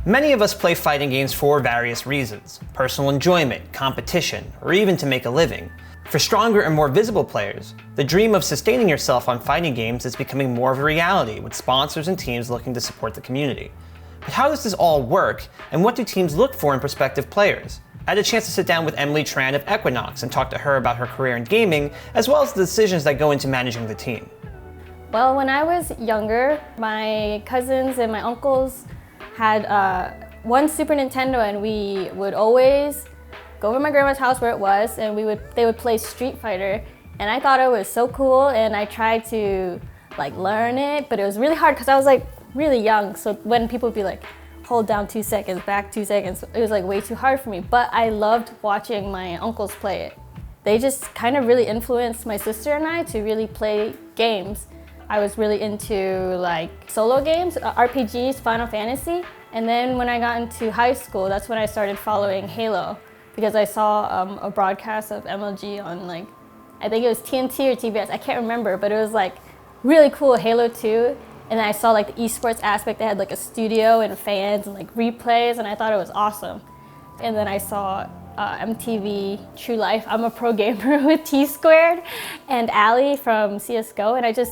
Many of us play fighting games for various reasons: personal enjoyment, competition, or even to make a living. For stronger and more visible players, the dream of sustaining yourself on fighting games is becoming more of a reality, with sponsors and teams looking to support the community. But how does this all work, and what do teams look for in prospective players? I had a chance to sit down with Tran of EQNX and talk to her about her career in gaming, as well as the decisions that go into managing the team. Well, when I was younger, my cousins and my uncles had one Super Nintendo, and we would always go over to my grandma's house where it was, and they would play Street Fighter, and I thought it was so cool, and I tried to learn it, but it was really hard because I was really young. So when people would be like, hold down 2 seconds, back 2 seconds, it was way too hard for me. But I loved watching my uncles play it. They just kind of really influenced my sister and I to really play games. I was really into solo games, RPGs, Final Fantasy. And then when I got into high school, that's when I started following Halo, because I saw a broadcast of MLG on I think it was TNT or TBS, I can't remember, but it was really cool, Halo 2. And then I saw the esports aspect. They had a studio and fans and replays, and I thought it was awesome. And then I saw MTV True Life, I'm a Pro Gamer with T-Squared and Ali from CSGO, and I just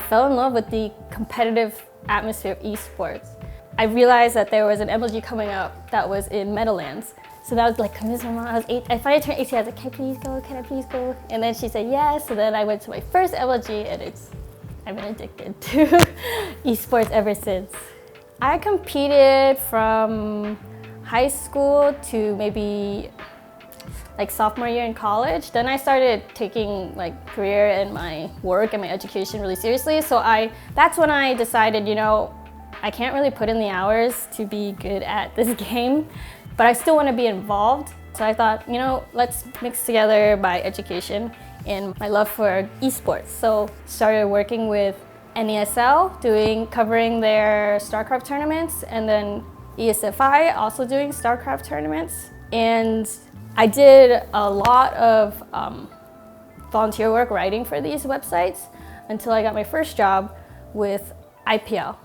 fell in love with the competitive atmosphere of esports. I realized that there was an MLG coming up that was in Meadowlands. So that was convinced my mom. I was 8. I finally turned 18. I was like, can I please go? Can I please go? And then she said yes. So then I went to my first MLG, and I've been addicted to esports ever since. I competed from high school to maybe sophomore year in college. Then I started taking career and my work and my education really seriously. So that's when I decided, I can't really put in the hours to be good at this game, but I still want to be involved. So I thought, let's mix together my education and my love for esports. So started working with NESL, covering their StarCraft tournaments, and then ESFI, also doing StarCraft tournaments. And I did a lot of volunteer work writing for these websites until I got my first job with IPL.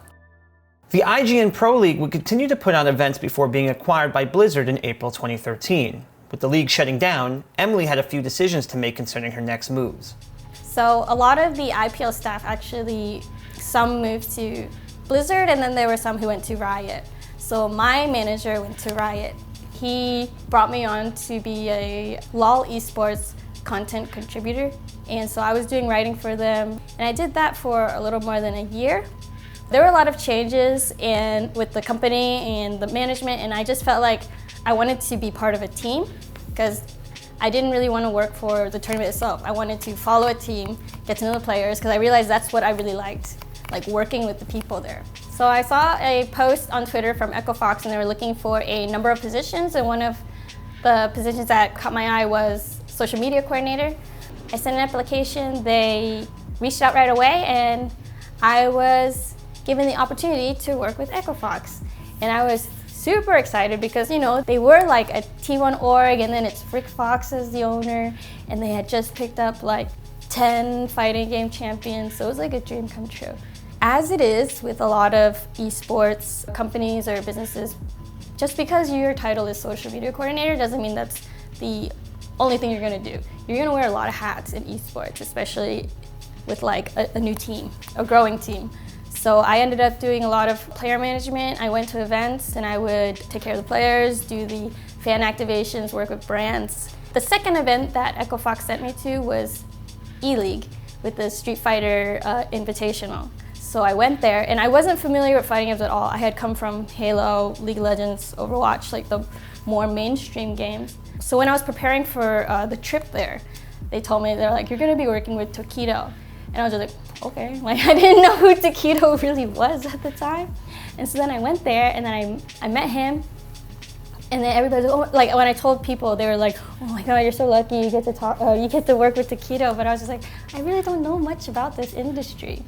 The IGN Pro League would continue to put on events before being acquired by Blizzard in April 2013. With the league shutting down, Emily had a few decisions to make concerning her next moves. So a lot of the IPL staff actually, some moved to Blizzard, and then there were some who went to Riot. So my manager went to Riot. He brought me on to be a LOL esports content contributor. And so I was doing writing for them, and I did that for a little more than a year. There were a lot of changes with the company and the management, and I just felt like I wanted to be part of a team, because I didn't really want to work for the tournament itself. I wanted to follow a team, get to know the players, because I realized that's what I really liked, working with the people there. So I saw a post on Twitter from EchoFox, and they were looking for a number of positions, and one of the positions that caught my eye was social media coordinator. I sent an application, they reached out right away, and I was given the opportunity to work with EchoFox. And I was super excited because, they were a T1 org, and then it's Rick Fox as the owner, and they had just picked up 10 fighting game champions, so it was a dream come true. As it is with a lot of esports companies or businesses, just because your title is social media coordinator doesn't mean that's the only thing you're going to do. You're going to wear a lot of hats in esports, especially with a new team, a growing team. So I ended up doing a lot of player management. I went to events, and I would take care of the players, do the fan activations, work with brands. The second event that EchoFox sent me to was E-League with the Street Fighter Invitational. So I went there, and I wasn't familiar with fighting games at all. I had come from Halo, League of Legends, Overwatch, the more mainstream games. So when I was preparing for the trip there, they told me, they're you're gonna be working with Tokido. And I was just okay. I didn't know who Tokido really was at the time. And so then I went there, and then I met him. And then everybody was when I told people, they were oh my God, you're so lucky, you get to talk, you get to work with Tokido. But I was just I really don't know much about this industry.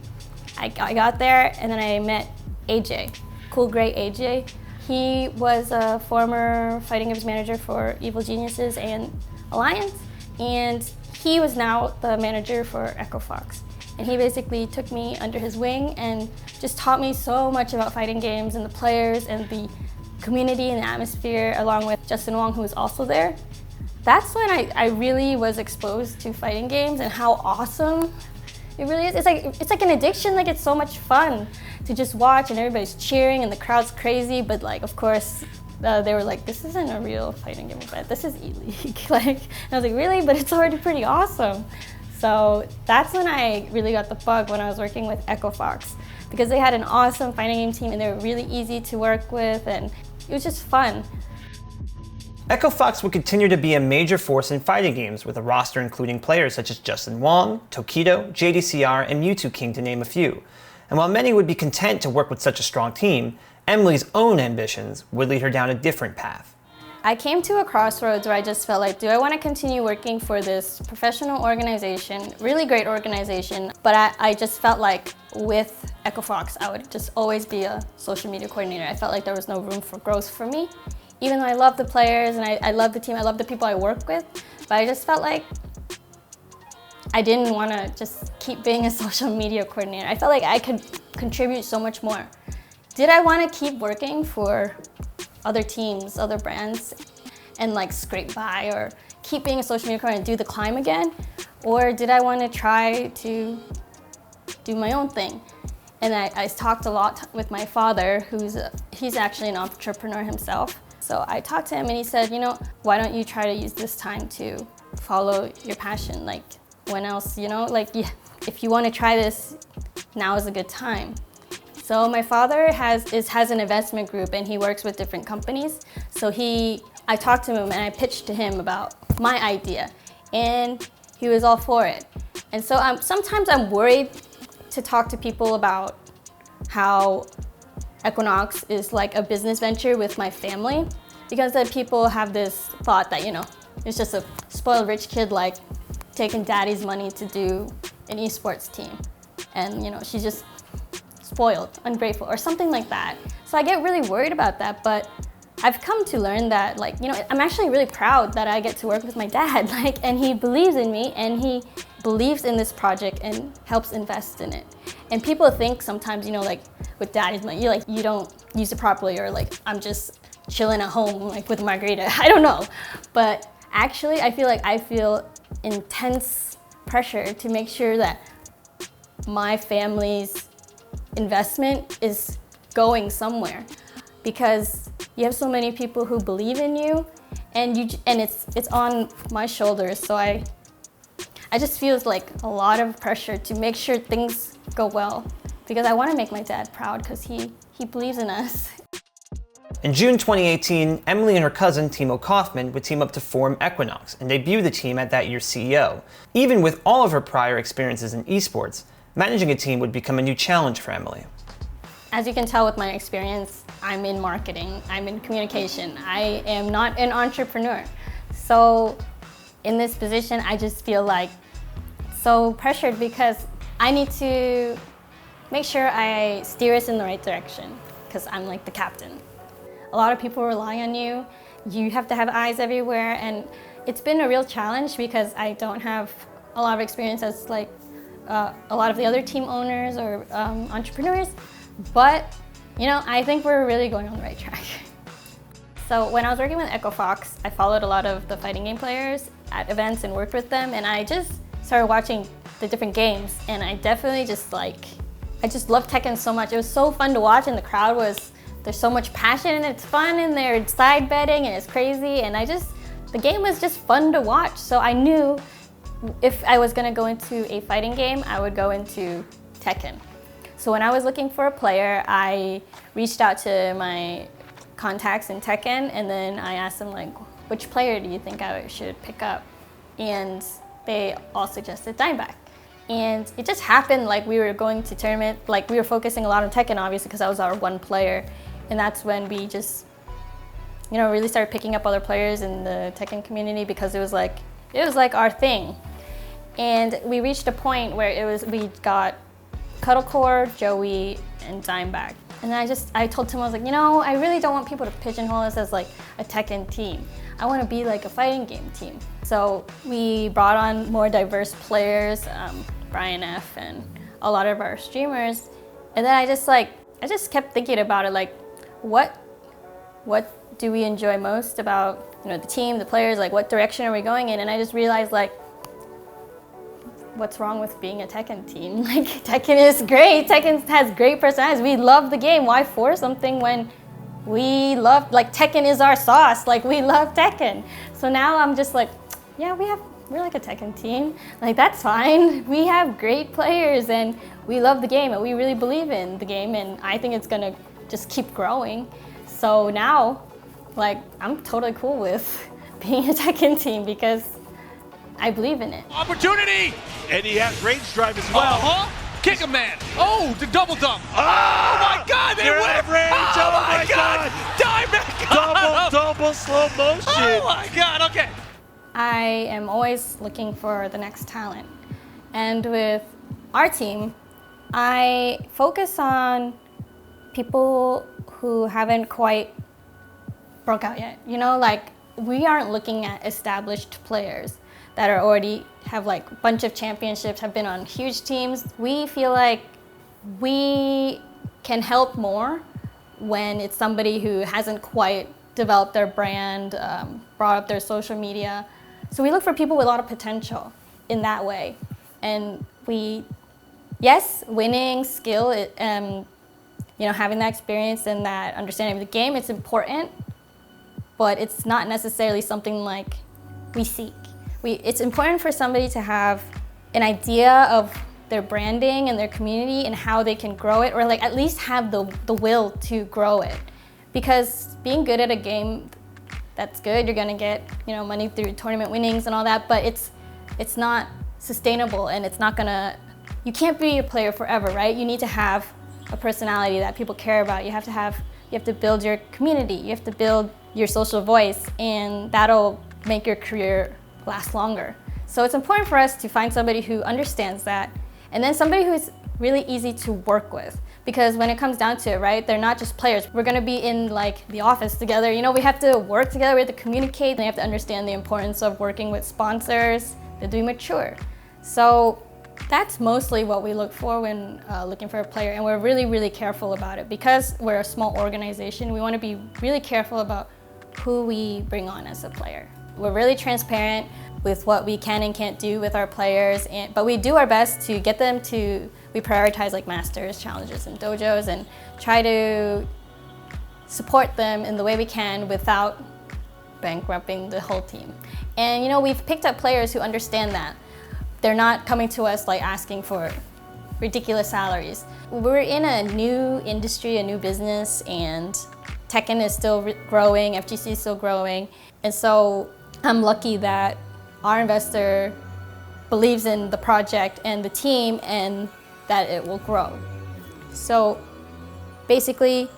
I got there, and then I met AJ, Cool Great AJ. He was a former fighting games manager for Evil Geniuses and Alliance, and he was now the manager for EchoFox. And he basically took me under his wing and just taught me so much about fighting games and the players and the community and the atmosphere, along with Justin Wong, who was also there, that's when I really was exposed to fighting games and how awesome it really is. It's like an addiction. Like, it's so much fun to just watch, and everybody's cheering and the crowd's crazy. But like, of course, they were like, "This isn't a real fighting game, but this is E-League." Like, and I was like, "Really?" But it's already pretty awesome. So that's when I really got the bug, when I was working with EchoFox, because they had an awesome fighting game team and they were really easy to work with, and it was just fun. EchoFox would continue to be a major force in fighting games, with a roster including players such as Justin Wong, Tokido, JDCR, and Mewtwo King, to name a few. And while many would be content to work with such a strong team, Emily's own ambitions would lead her down a different path. I came to a crossroads where I just felt like, do I want to continue working for this professional organization, really great organization, but I just felt like with EchoFox, I would just always be a social media coordinator. I felt like there was no room for growth for me. Even though I love the players and I love the team, I love the people I work with, but I just felt like I didn't want to just keep being a social media coordinator. I felt like I could contribute so much more. Did I want to keep working for other teams, other brands, and like scrape by, or keep being a social media coordinator and do the climb again? Or did I want to try to do my own thing? And I talked a lot with my father, he's actually an entrepreneur himself. So I talked to him and he said, you know, why don't you try to use this time to follow your passion? Like, when else, you know, like, if you want to try this, now is a good time. So my father has an investment group and he works with different companies. So I talked to him and I pitched to him about my idea, and he was all for it. And so sometimes I'm worried to talk to people about how EQNX is like a business venture with my family, because then people have this thought that, you know, it's just a spoiled rich kid like taking daddy's money to do an esports team, and you know, she's just spoiled, ungrateful, or something like that. So I get really worried about that, but I've come to learn that, like, you know, I'm actually really proud that I get to work with my dad, like, and he believes in me and he believes in this project and helps invest in it. And people think sometimes, you know, like with daddy's money, you don't use it properly, or like, I'm just chilling at home like with a margarita. I don't know. But actually, I feel intense pressure to make sure that my family's investment is going somewhere, because you have so many people who believe in you, and it's on my shoulders. So I just feel like a lot of pressure to make sure things go well, because I want to make my dad proud, because he believes in us. In June 2018, Emily and her cousin Timo Kaufman would team up to form EQNX and debut the team at that year's CEO. Even with all of her prior experiences in esports, managing a team would become a new challenge for Emily. As you can tell with my experience, I'm in marketing, I'm in communication, I am not an entrepreneur. So in this position, I just feel like so pressured, because I need to make sure I steer us in the right direction, because I'm like the captain. A lot of people rely on you. You have to have eyes everywhere, and it's been a real challenge because I don't have a lot of experience as like a lot of the other team owners or entrepreneurs, but you know, I think we're really going on the right track. So when I was working with EchoFox, I followed a lot of the fighting game players at events and worked with them, and I just started watching the different games, and I definitely just loved Tekken so much. It was so fun to watch, and the crowd there's so much passion, and it's fun, and they're side betting, and it's crazy, and the game was just fun to watch. So I knew if I was gonna go into a fighting game, I would go into Tekken. So when I was looking for a player, I reached out to my contacts in Tekken, and then I asked them, like, which player do you think I should pick up? And they all suggested Dimeback. And it just happened, like, we were going to tournament, like, we were focusing a lot on Tekken, obviously, because that was our one player. And that's when we just, you know, really started picking up other players in the Tekken community, because it was like our thing. And we reached a point where we got Cuddlecore, Joey, and Dimeback. And I told Tim, I was like, you know, I really don't want people to pigeonhole us as like a Tekken team. I want to be like a fighting game team. So we brought on more diverse players, Brian F. and a lot of our streamers. And then I just kept thinking about it, like, what what do we enjoy most about, the team, the players, like what direction are we going in? And I just realized like, what's wrong with being a Tekken team? Like Tekken is great. Tekken has great personalities. We love the game. Why force something when we love, like Tekken is our sauce. Like we love Tekken. So now I'm just like, yeah, we're like a Tekken team. Like that's fine. We have great players and we love the game and we really believe in the game, and I think it's gonna just keep growing. So now, like I'm totally cool with being a Tekken team because I believe in it. Opportunity! And he has range drive as well. Kick a man. Oh, the double dump. Oh my God, they They're win! at range. Oh my God! Dive back up! Double slow motion. Oh my God, okay. I am always looking for the next talent. And with our team, I focus on people who haven't quite broke out yet. Like we aren't looking at established players that are already have like a bunch of championships, have been on huge teams. We feel like we can help more when it's somebody who hasn't quite developed their brand, brought up their social media. So we look for people with a lot of potential in that way. And yes, winning, skill, having that experience and that understanding of the game, it's important, but it's not necessarily something like we seek. It's important for somebody to have an idea of their branding and their community and how they can grow it, or like at least have the will to grow it. Because being good at a game, that's good. You're gonna get money through tournament winnings and all that, but it's not sustainable, and it's not gonna. You can't be a player forever, right? You need to have a personality that people care about. You have to build your community. You have to build your social voice, and that'll make your career last longer. So it's important for us to find somebody who understands that, and then somebody who's really easy to work with. Because when it comes down to it, right, they're not just players. We're gonna be in like the office together. We have to work together, we have to communicate, and they have to understand the importance of working with sponsors. They have to be mature. So that's mostly what we look for when looking for a player, and we're really, really careful about it. Because we're a small organization, we wanna be really careful about who we bring on as a player. We're really transparent with what we can and can't do with our players, but we do our best to get them to, we prioritize like masters, challenges, and dojos, and try to support them in the way we can without bankrupting the whole team. And we've picked up players who understand that. They're not coming to us like asking for ridiculous salaries. We're in a new industry, a new business, and Tekken is still growing, FGC is still growing, and so I'm lucky that our investor believes in the project and the team and that it will grow. So basically,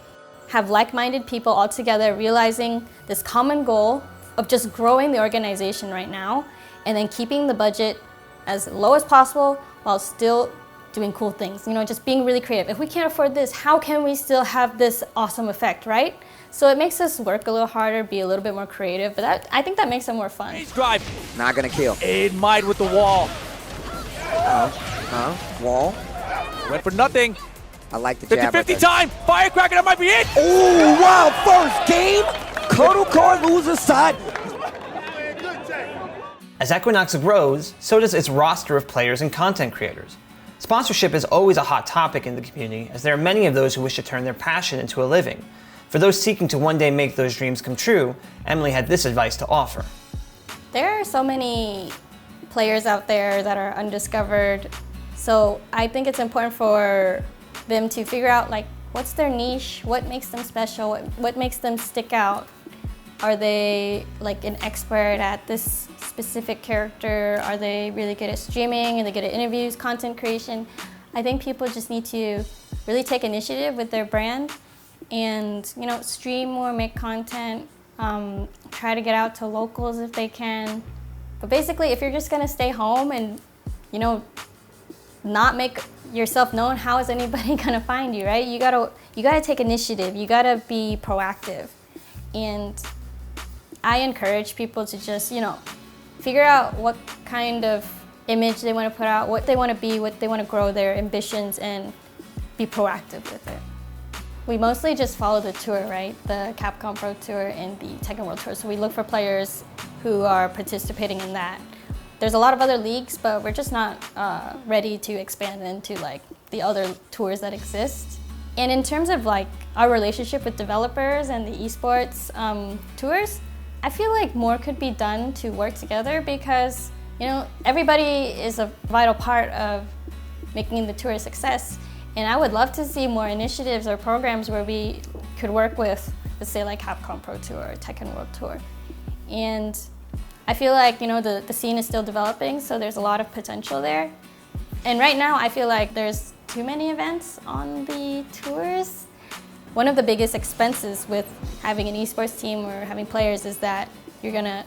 have like-minded people all together realizing this common goal of just growing the organization right now, and then keeping the budget as low as possible while still doing cool things. Just being really creative. If we can't afford this, how can we still have this awesome effect, right? So it makes us work a little harder, be a little bit more creative, but I think that makes it more fun. Ace drive. Not gonna kill. Aid might with the wall. Wall. Went for nothing. I like the jab. 50-50 time. Firecracker, that might be it. Oh, wow, first game. Cuddle card loses side. As EQNX grows, so does its roster of players and content creators. Sponsorship is always a hot topic in the community, as there are many of those who wish to turn their passion into a living. For those seeking to one day make those dreams come true, Emily had this advice to offer. There are so many players out there that are undiscovered, so I think it's important for them to figure out like what's their niche, what makes them special, what makes them stick out. Are they like an expert at this specific character? Are they really good at streaming? Are they good at interviews, content creation? I think people just need to really take initiative with their brand and stream more, make content, try to get out to locals if they can. But basically, if you're just gonna stay home and not make yourself known, how is anybody gonna find you, right? You gotta take initiative. You gotta be proactive. And I encourage people to just figure out what kind of image they want to put out, what they want to be, what they want to grow, their ambitions, and be proactive with it. We mostly just follow the tour, right? The Capcom Pro Tour and the Tekken World Tour. So we look for players who are participating in that. There's a lot of other leagues, but we're just not ready to expand into like the other tours that exist. And in terms of like our relationship with developers and the esports tours, I feel like more could be done to work together because, you know, everybody is a vital part of making the tour a success. And I would love to see more initiatives or programs where we could work with, let's say like Capcom Pro Tour or Tekken World Tour. And I feel like, you know, the scene is still developing, so there's a lot of potential there. And right now I feel like there's too many events on the tours. One of the biggest expenses with having an esports team or having players is that you're gonna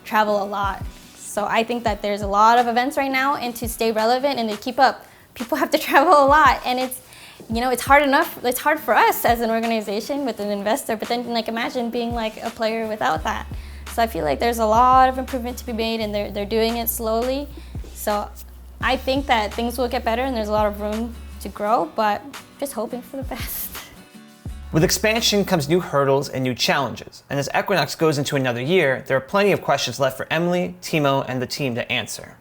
travel a lot. So I think that there's a lot of events right now, and to stay relevant and to keep up, people have to travel a lot, and it's, you know, it's hard enough. It's hard for us as an organization with an investor, but then like imagine being like a player without that. So I feel like there's a lot of improvement to be made, and they're doing it slowly. So I think that things will get better, and there's a lot of room to grow, but just hoping for the best. With expansion comes new hurdles and new challenges, and as Equinox goes into another year, there are plenty of questions left for Emily, Timo, and the team to answer.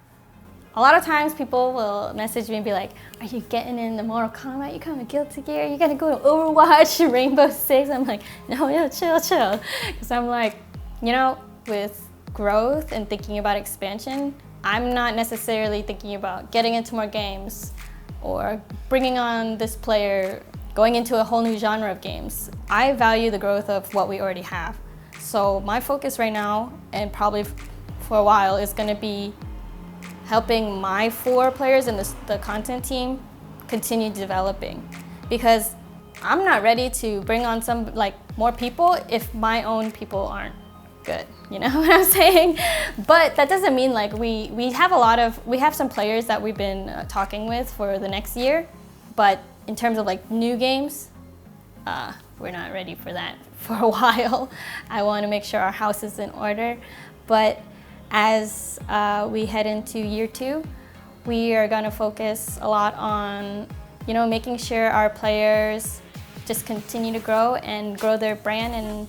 A lot of times people will message me and be like, are you getting into Mortal Kombat? You coming to Guilty Gear? You gonna go to Overwatch, Rainbow Six? I'm like, no, chill. Because I'm like, you know, with growth and thinking about expansion, I'm not necessarily thinking about getting into more games or bringing on this player, going into a whole new genre of games. I value the growth of what we already have. So my focus right now, and probably for a while, is gonna be helping my 4 players in the content team continue developing, because I'm not ready to bring on some like more people if my own people aren't good. You know what I'm saying? But that doesn't mean like we have some players that we've been talking with for the next year, but in terms of like new games, we're not ready for that for a while. I want to make sure our house is in order, but as we head into year 2, we are going to focus a lot on, you know, making sure our players just continue to grow and grow their brand and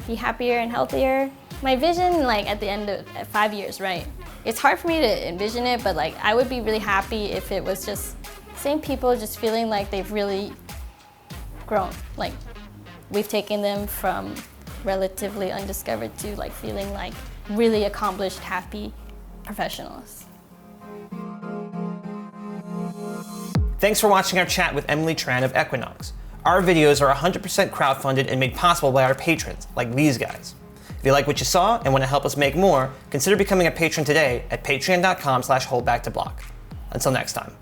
be happier and healthier. My vision, like at the end of 5 years, right? It's hard for me to envision it, but like I would be really happy if it was just same people just feeling like they've really grown. Like we've taken them from relatively undiscovered to like feeling like really accomplished, happy professionals. Thanks for watching our chat with Emily Tran of Equinox. Our videos are 100% crowdfunded and made possible by our patrons, like these guys. If you like what you saw and want to help us make more, consider becoming a patron today at patreon.com/holdbacktoblock. Until next time.